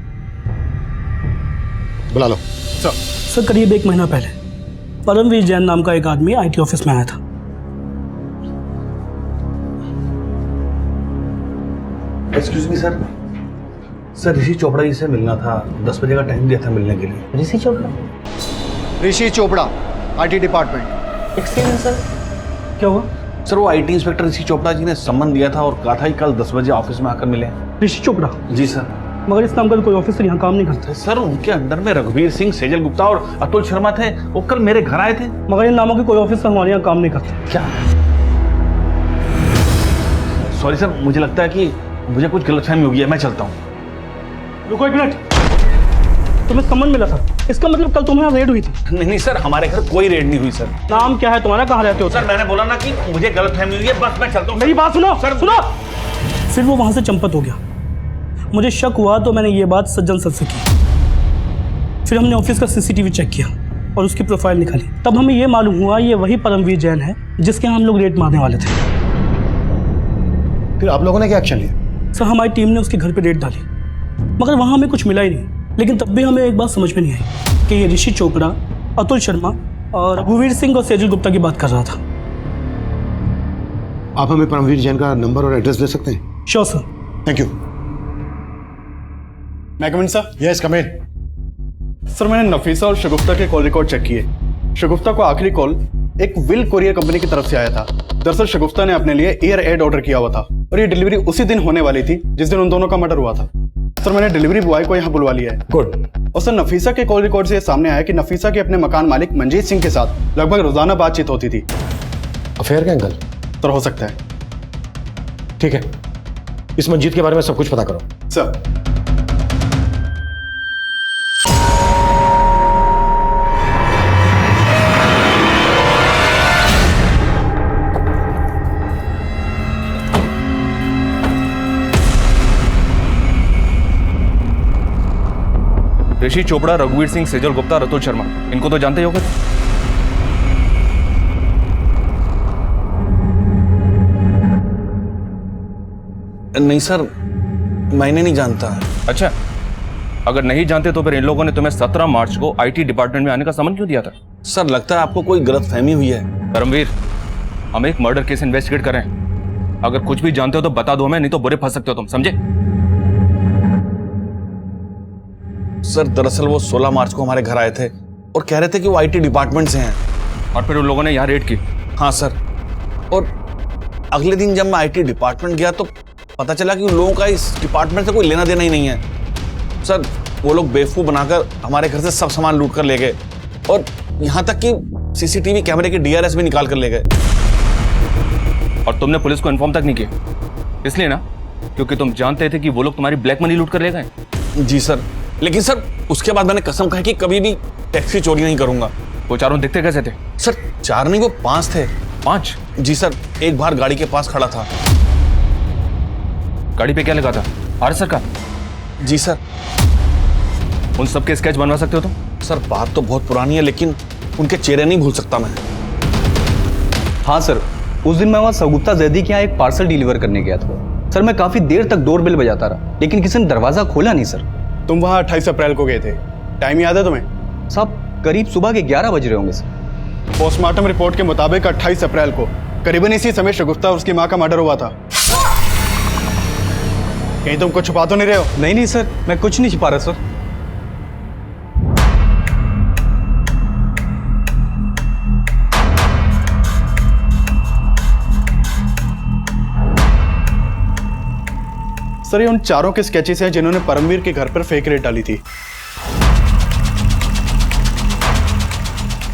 बुला लो। सर, करीब 1 महीना पहले परमवीर जैन नाम का एक आदमी आईटी ऑफिस में आया था। एक्सक्यूज मी सर, ऋषि चोपड़ा जी से मिलना था। 10 बजे का टाइम दिया था मिलने के लिए। Rishi Chopra? Rishi Chopra, IT department. Excuse sir, क्या हुआ? सर, वो आईटी इंस्पेक्टर ऋषि चोपड़ा जी ने सम्मन दिया था और कहा था कि कल 10 बजे ऑफिस में आकर मिले। ऋषि चोपड़ा? जी सर। मगर इस नाम का कोई ऑफिसर यहाँ काम नहीं करता। सर, उनके अंडर में रघुवीर सिंह, सेजल गुप्ता और अतुल शर्मा थे। वो कल मेरे घर आए थे। मगर इन नामों के कोई ऑफिसर हमारे यहाँ काम नहीं करते। क्या? सॉरी सर, मुझे लगता है कि मुझे कुछ गलतफहमी हो गई है। मैं चलता हूँ। रुको 1 मिनट, तुम्हें सम्मन मिला था, इसका मतलब कल तुम्हारे यहाँ रेड हुई थी? नहीं सर, हमारे घर कोई रेड नहीं हुई सर। नाम क्या है तुम्हारा, कहाँ रहते हो? सर, मैंने बोला ना कि मुझे गलतफहमी हुई है, बस मैं चलता हूँ। मेरी बात सुनो सर, सुनो। फिर वो वहां से चंपत हो गया। मुझे शक हुआ तो मैंने ये बात सज्जन सर से की। फिर हमने ऑफिस का सीसीटीवी चेक किया और उसकी प्रोफाइल निकाली। तब हमें ये मालूम हुआ ये वही परमवीर जैन है जिसके यहाँ हम लोग रेड मारने वाले थे। फिर आप लोगों ने क्या एक्शन लिया? सर, हमारी टीम ने उसके घर पे रेड डाली, मगर वहाँ हमें कुछ मिला ही नहीं। लेकिन तब भी हमें एक बात समझ में नहीं आई कि ये ऋषि चोपड़ा, अतुल शर्मा और रघुवीर सिंह और सेजल गुप्ता की बात कर रहा था। आप हमें परमवीर जैन का नंबर और एड्रेस दे सकते हैं? Sure sir. Thank you. मैं कम इन सर? यस, कम इन। सर, मैंने नफीसा और शगुफ्ता के कॉल रिकॉर्ड चेक किए। शगुफ्ता को आखिरी कॉल एक विल कोरियर कंपनी की तरफ से आया था। दरअसल शगुफ्ता ने अपने लिए एयर एड ऑर्डर किया हुआ था और ये डिलीवरी उसी दिन होने वाली थी जिस दिन उन दोनों का मर्डर हुआ था। सर, मैंने डिलीवरी बॉय को यहाँ बुलवा लिया है। गुड। और सर, नफीसा के कॉल रिकॉर्ड से ये सामने आया कि नफीसा के अपने मकान मालिक मंजीत सिंह के साथ लगभग रोजाना बातचीत होती थी। अफेयर का एंगल? सर, हो सकता है। ठीक है, इस मंजीत के बारे में सब कुछ पता करो। सर। ऋषि चोपड़ा, रघुवीर सिंह, सेजल गुप्ता, अतुल शर्मा, इनको तो जानते ही होगे। नहीं सर, मैंने नहीं जानता। अच्छा, अगर नहीं जानते तो फिर इन लोगों ने तुम्हें 17 मार्च को आईटी डिपार्टमेंट में आने का समन क्यों दिया था? सर, लगता है आपको कोई गलतफहमी हुई है। परमवीर, हम एक मर्डर केस इन्वेस्टिगेट कर रहे हैं। अगर कुछ भी जानते हो तो बता दो हमें, नहीं तो बुरे फंस सकते हो तुम, समझे? सर, दरअसल वो 16 मार्च को हमारे घर आए थे और कह रहे थे कि वो आईटी डिपार्टमेंट से हैं। और फिर उन लोगों ने यहाँ रेड की? हाँ सर। और अगले दिन जब मैं आईटी डिपार्टमेंट गया तो पता चला कि उन लोगों का इस डिपार्टमेंट से कोई लेना देना ही नहीं है। सर, वो लोग बेवकूफ बनाकर हमारे घर से सब सामान लूट कर ले गए और यहाँ तक कि सीसीटीवी कैमरे के डीआरएस भी निकाल कर ले गए। और तुमने पुलिस को इन्फॉर्म तक नहीं किया, इसलिए ना क्योंकि तुम जानते थे कि वो लोग तुम्हारी ब्लैक मनी लूट कर ले गए? जी सर, लेकिन सर उसके बाद मैंने कसम खाई कि कभी भी टैक्सी चोरी नहीं करूंगा। वो चारों दिखते कैसे थे? सर, 4 नहीं, वो 5 थे। 5? जी सर, एक बार गाड़ी के पास खड़ा था। गाड़ी पे क्या लगा था? आरएसआर का? जी सर। उन सब के स्केच बनवा सकते हो तुम? सर, बात तो बहुत पुरानी है लेकिन उनके चेहरे नहीं भूल सकता मैं। हाँ सर, उस दिन मैं वहाँ सगुप्ता जैदी के यहाँ एक पार्सल डिलीवर करने गया था सर। मैं काफी देर तक डोर बेल बजाता रहा लेकिन किसी ने दरवाजा खोला नहीं सर। तुम वहाँ 28 अप्रैल को गए थे, टाइम याद है तुम्हें? साहब करीब सुबह के 11 बज रहे होंगे सर। पोस्टमार्टम रिपोर्ट के मुताबिक 28 अप्रैल को करीबन इसी समय शगुफ्ता और उसकी माँ का मर्डर हुआ था। कहीं तुम कुछ छुपा तो नहीं रहे हो? नहीं सर, मैं कुछ नहीं छुपा रहा सर। सर ये उन चारों के स्केचेस हैं जिन्होंने परमवीर के घर पर फेक रेड डाली थी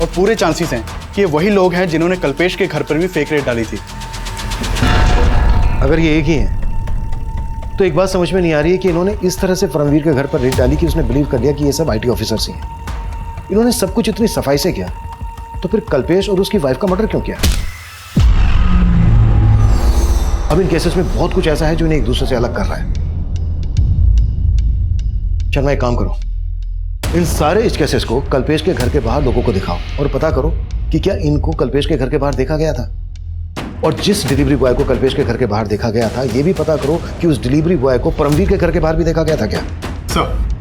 और पूरे चांसेस हैं कि ये वही लोग हैं जिन्होंने कल्पेश के घर पर भी फेक रेड डाली थी। अगर ये एक ही हैं तो एक बात समझ में नहीं आ रही है कि इन्होंने इस तरह से परमवीर के घर पर रेड डाली कि उसने बिलीव कर लिया कि ये सब आईटी ऑफिसर्स ही हैं। इन्होंने सब कुछ इतनी सफाई से किया तो फिर कल्पेश और उसकी वाइफ का मर्डर क्यों किया? अब इन केसेस में बहुत कुछ ऐसा है जो इन्हें एक दूसरे से अलग कर रहा है। चल मैं एक काम करो, इन सारे इस केसेस को कल्पेश के घर के बाहर लोगों को दिखाओ और पता करो कि क्या इनको कल्पेश के घर के बाहर देखा गया था, और जिस डिलीवरी बॉय को कल्पेश के घर के बाहर देखा गया था ये भी पता करो कि उस डिलीवरी बॉय को परमवीर के घर के बाहर भी देखा गया था क्या? सर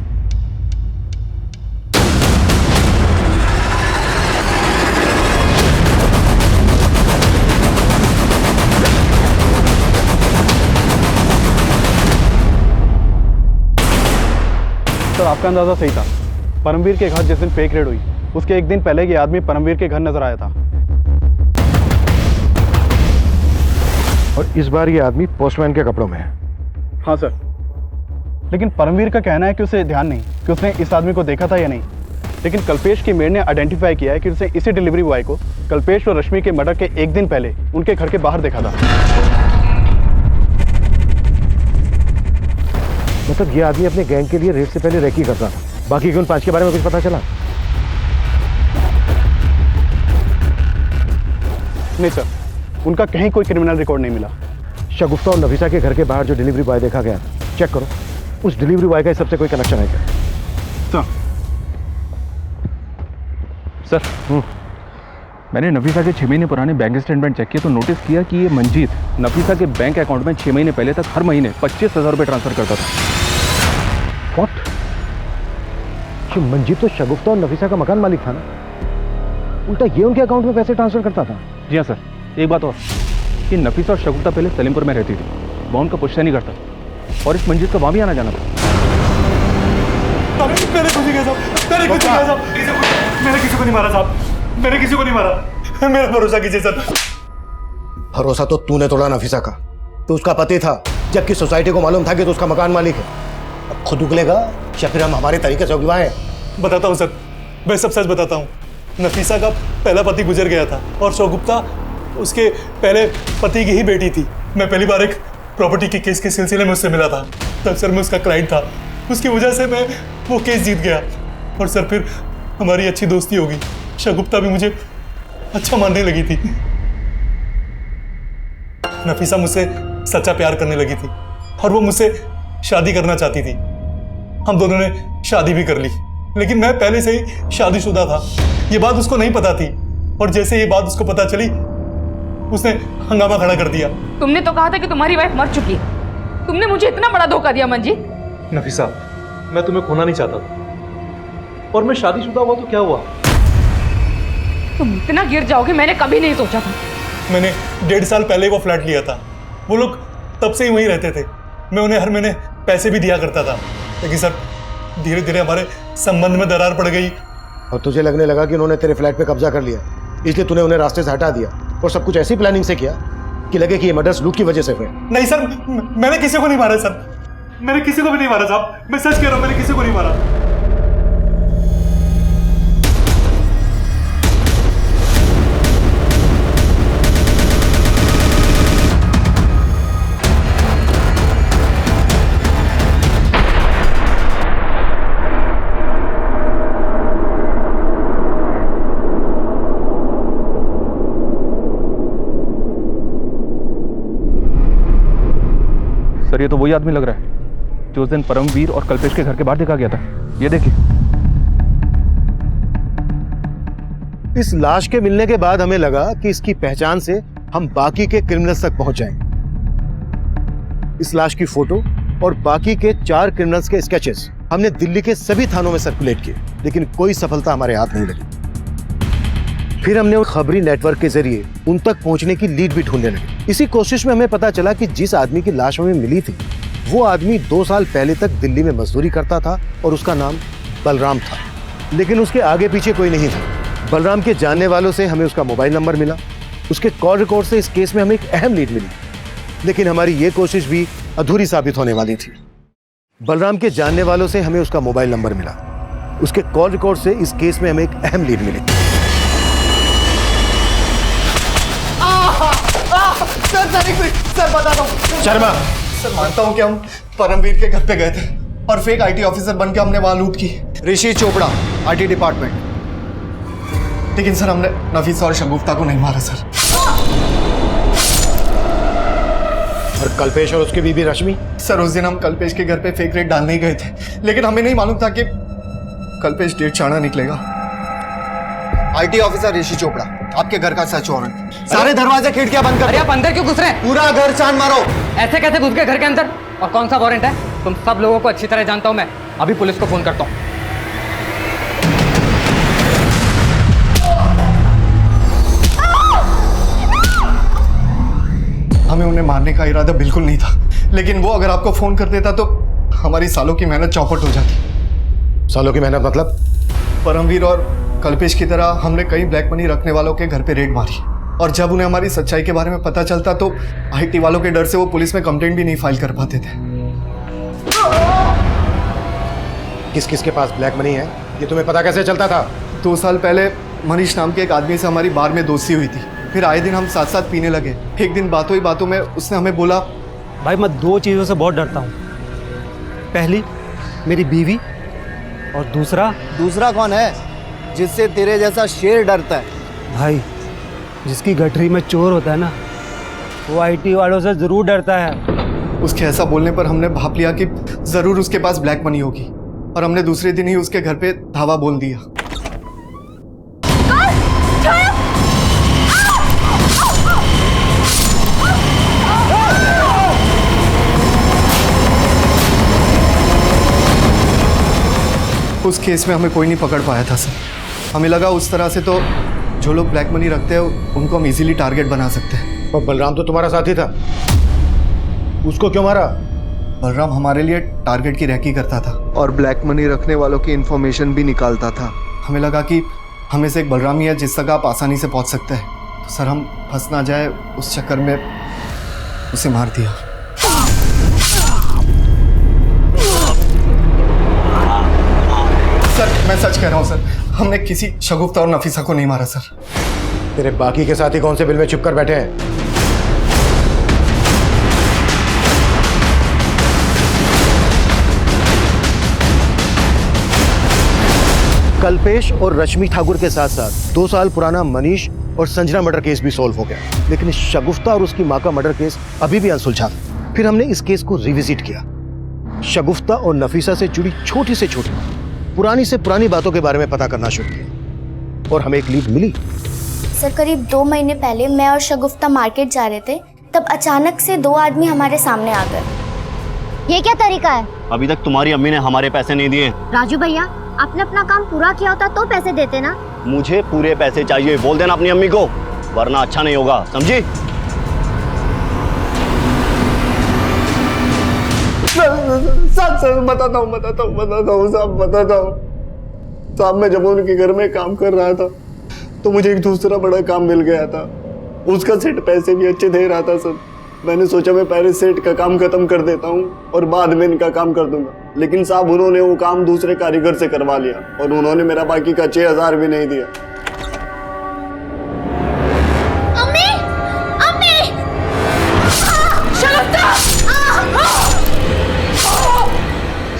सर आपका अंदाजा सही था। परमवीर के घर जिस दिन फेक रेड हुई उसके एक दिन पहले ये आदमी परमवीर के घर नजर आया था और इस बार ये आदमी पोस्टमैन के कपड़ों में है। हाँ सर, लेकिन परमवीर का कहना है कि उसे ध्यान नहीं कि उसने इस आदमी को देखा था या नहीं, लेकिन कल्पेश की मेड ने आइडेंटिफाई किया है कि उसने इसी डिलीवरी बॉय को कल्पेश और रश्मि के मर्डर के एक दिन पहले उनके घर के बाहर देखा था। मतलब ये आदमी अपने गैंग के लिए रेड से पहले रेकी करता था। बाकी के उन 5 के बारे में कुछ पता चला? नहीं सर, उनका कहीं कोई क्रिमिनल रिकॉर्ड नहीं मिला। शगुफ्ता और नफीसा के घर के बाहर जो डिलीवरी बॉय देखा गया चेक करो, उस डिलीवरी बॉय का इस सबसे कोई कनेक्शन है क्या? सर मैंने नफीसा के 6 महीने पुराने बैंक स्टेटमेंट चेक किए तो नोटिस किया कि ये मंजीत नफीसा के बैंक अकाउंट में 6 महीने पहले तक हर महीने 25,000 रुपये ट्रांसफर करता था। व्हाट? ये मंजीत तो शगुफ्ता और नफीसा का मकान मालिक था ना, उल्टा ये उनके अकाउंट में पैसे ट्रांसफर करता था? जी हाँ सर, एक बात और कि नफीसा और शगुफ्ता पहले सलीमपुर में रहती थी, वहाँ उनका पुश्तैनी करता और इस मंजीत का वहाँ भी आना जाना था। मैंने किसी को नहीं मारा साहब, मैंने किसी को नहीं मारा, मेरा भरोसा कीजिए सर। भरोसा तो तूने तोड़ा नफीसा का, तो उसका पति था, जबकि सोसाइटी को मालूम था कि तो उसका मकान मालिक है। अब खुद उगलेगा या फिर हम हमारे तरीके से उगवाएं? बताता हूँ सर, मैं सब सच बताता हूँ। नफीसा का पहला पति गुजर गया था और शगुफ्ता उसके पहले पति की ही बेटी थी। मैं पहली बार एक प्रॉपर्टी के केस के सिलसिले में उससे मिला था, तब सर मैं उसका क्लाइंट था। उसकी वजह से मैं वो केस जीत गया और सर फिर हमारी अच्छी दोस्ती हो गई। शगुफ्ता भी मुझे अच्छा मानने लगी थी। नफीसा मुझसे सच्चा प्यार करने लगी थी और वो मुझसे शादी करना चाहती थी। हम दोनों ने शादी भी कर ली, लेकिन मैं पहले से ही शादीशुदा था। ये बात उसको नहीं पता थी और जैसे ये बात उसको पता चली उसने हंगामा खड़ा कर दिया। तुमने तो कहा था कि तुम्हारी वाइफ मर चुकी है, तुमने मुझे इतना बड़ा धोखा दिया मंजीत। नफीसा, मैं तुम्हें खोना नहीं चाहता था और मैं शादीशुदा हुआ तो क्या हुआ? तुम इतना गिर जाओगे मैंने कभी नहीं सोचा था। मैंने 1.5 साल पहले वो फ्लैट लिया था। वो लोग तब से ही वहीं रहते थे। मैं उन्हें हर महीने पैसे भी दिया करता था, लेकिन सर धीरे धीरे हमारे संबंध में दरार पड़ गई। और तुझे लगने लगा कि उन्होंने तेरे फ्लैट पे कब्जा कर लिया, इसलिए तूने उन्हें रास्ते से हटा दिया और सब कुछ ऐसी प्लानिंग से किया कि लगे कि ये मर्डर्स लूट की वजह से हुए। नहीं सर, मैंने किसी को नहीं मारा सर, मैंने किसी को भी नहीं मारा साहब, मैं सच कह रहा हूँ, मैंने किसी को नहीं मारा। सर ये तो वही आदमी लग रहा है जो उस दिन परमवीर और कल्पेश के घर के बाहर देखा गया था। ये देखिए। इस लाश के मिलने के बाद हमें लगा कि इसकी पहचान से हम बाकी के क्रिमिनल्स तक पहुंच जाएंगे। इस लाश की फोटो और बाकी के 4 क्रिमिनल्स के स्केचेस हमने दिल्ली के सभी थानों में सर्कुलेट किए, लेकिन कोई सफलता हमारे हाथ नहीं लगी। फिर हमने उन खबरी नेटवर्क के जरिए उन तक पहुंचने की लीड भी ढूंढने लगे। इसी कोशिश में हमें पता चला कि जिस आदमी की लाश हमें मिली थी वो आदमी 2 साल पहले तक दिल्ली में मजदूरी करता था और उसका नाम बलराम था, लेकिन उसके आगे पीछे कोई नहीं था। बलराम के जानने वालों से हमें उसका मोबाइल नंबर मिला। उसके कॉल रिकॉर्ड से इस केस में हमें एक अहम लीड मिली, लेकिन हमारी ये कोशिश भी अधूरी साबित होने वाली थी। बलराम के जानने वालों से हमें उसका मोबाइल नंबर मिला। उसके कॉल रिकॉर्ड से इस केस में हमें एक अहम लीड मिली। सर बताता हूँ। शर्मा, सर मानता हूँ कि हम परमवीर के घर पे गए थे और फेक आईटी ऑफिसर बनके हमने वहां लूट की। ऋषि चोपड़ा, आईटी डिपार्टमेंट। लेकिन सर हमने नफीसा और शगुफ्ता को नहीं मारा सर। और कल्पेश और उसकी बीबी रश्मि? सर उस दिन हम कल्पेश के घर पे फेक रेड डालने ही गए थे, लेकिन हमें नहीं मालूम था कि कल्पेश डेढ़ चाणा निकलेगा। आईटी ऑफिसर ऋषि चोपड़ा, आपके घर का सर्च वारंट। सारे दरवाजे खिड़कियां बंद कर। अरे आप अंदर क्यों घुस रहे हैं? पूरा घर छान मारो। ऐसे कैसे घुस गए घर के अंदर? और कौन सा वारंट है? तुम सब लोगों को अच्छी तरह जानता हूं मैं। अभी पुलिस को फोन करता हूं। हमें उन्हें मारने का इरादा बिल्कुल नहीं था, लेकिन वो अगर आपको फोन कर देता तो हमारी सालों की मेहनत चौपट हो जाती। सालों की मेहनत मतलब? परमवीर और कल्पेश की तरह हमने कई ब्लैक मनी रखने वालों के घर पे रेड मारी, और जब उन्हें हमारी सच्चाई के बारे में पता चलता तो आईटी वालों के डर से वो पुलिस में कंप्लेंट भी नहीं फाइल कर पाते थे। किस किस के पास ब्लैक मनी है ये तुम्हें पता कैसे चलता था? 2 साल पहले मनीष नाम के एक आदमी से हमारी बार में दोस्ती हुई थी। फिर आए दिन हम साथ साथ पीने लगे। एक दिन बातों ही बातों में उसने हमें बोला, भाई मैं 2 चीज़ों से बहुत डरता हूँ। पहली मेरी बीवी, और दूसरा कौन है जिससे तेरे जैसा शेर डरता है? भाई जिसकी गठरी में चोर होता है ना, वो आईटी वालों से जरूर डरता है। उसके ऐसा बोलने पर हमने भाप लिया कि जरूर उसके पास ब्लैक मनी होगी, और हमने दूसरे दिन ही उसके घर पे धावा बोल दिया। उस केस में हमें कोई नहीं पकड़ पाया था सर। हमें लगा उस तरह से तो जो लोग ब्लैक मनी रखते हैं उनको हम इजीली टारगेट बना सकते हैं। और बलराम तो तुम्हारा साथी था, उसको क्यों मारा? बलराम हमारे लिए टारगेट की रैकी करता था और ब्लैक मनी रखने वालों की इंफॉर्मेशन भी निकालता था। हमें लगा कि हमें से एक बलराम ही है जिस तक आप आसानी से पहुंच सकते हैं, तो सर हम फंस ना जाए उस चक्कर में उसे मार दिया। सर मैं सच कह रहा हूँ सर, हमने किसी शगुफ्ता और नफीसा को नहीं मारा सर। तेरे बाकी के साथी कौन से बिल में छिप कर बैठे हैं? कल्पेश और रश्मि ठाकुर के साथ साथ 2 साल पुराना मनीष और संजना मर्डर केस भी सॉल्व हो गया, लेकिन शगुफ्ता और उसकी मां का मर्डर केस अभी भी अनसुलझा था। फिर हमने इस केस को रिविजिट किया। शगुफ्ता और नफीसा से जुड़ी छोटी से छोटी, पुरानी से पुरानी बातों के बारे में पता करना शुरू किया, और हमें एक लीड मिली। सर करीब 2 महीने पहले मैं और शगुफ्ता मार्केट जा रहे थे, तब अचानक से 2 आदमी हमारे सामने आ गए। ये क्या तरीका है? अभी तक तुम्हारी अम्मी ने हमारे पैसे नहीं दिए। राजू भैया, आपने अपना काम पूरा किया होता तो पैसे देते ना। मुझे पूरे पैसे चाहिए, बोल देना अपनी अम्मी को, वरना अच्छा नहीं होगा, समझी? सर बताता हूँ साहब, मैं जब उनके घर में काम कर रहा था तो मुझे एक दूसरा बड़ा काम मिल गया था। उसका सेट पैसे भी अच्छे दे रहा था सर। मैंने सोचा मैं पहले सेट का काम खत्म कर देता हूँ और बाद में इनका काम कर दूंगा, लेकिन साहब उन्होंने वो काम दूसरे कारीगर से करवा लिया और उन्होंने मेरा बाकी का 6000 भी नहीं दिया।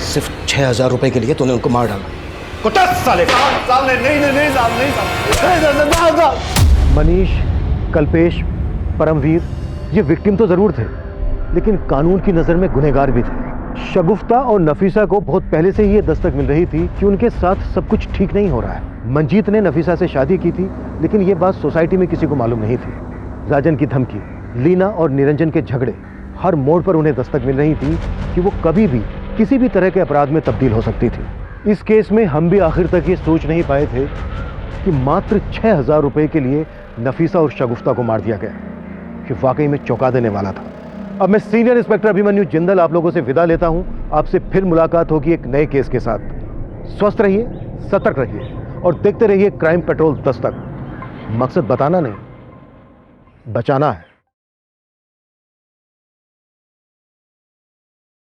सिर्फ 6000 रुपए के लिए तूने उनको मार डाला। कुत्ता साले! मनीष, कल्पेश, परमवीर ये विक्टिम तो जरूर थे, लेकिन कानून की नजर में गुनहगार भी थे। शगुफ्ता और नफीसा को बहुत पहले से ही ये दस्तक मिल रही थी कि उनके साथ सब कुछ ठीक नहीं हो रहा है। मंजीत ने नफीसा से शादी की थी, लेकिन ये बात सोसाइटी में किसी को मालूम नहीं थी। राजन की धमकी, लीना और निरंजन के झगड़े, हर मोड़ पर उन्हें दस्तक मिल रही थी कि वो कभी भी किसी भी तरह के अपराध में तब्दील हो सकती थी। इस केस में हम भी आखिर तक ये सोच नहीं पाए थे कि मात्र 6,000 रुपए के लिए नफीसा और शगुफ्ता को मार दिया गया, कि वाकई में चौंका देने वाला था। अब मैं सीनियर इंस्पेक्टर अभिमन्यु जिंदल आप लोगों से विदा लेता हूं। आपसे फिर मुलाकात होगी एक नए केस के साथ। स्वस्थ रहिए, सतर्क रहिए और देखते रहिए क्राइम पेट्रोल दस्तक। मकसद बताना नहीं, बचाना है।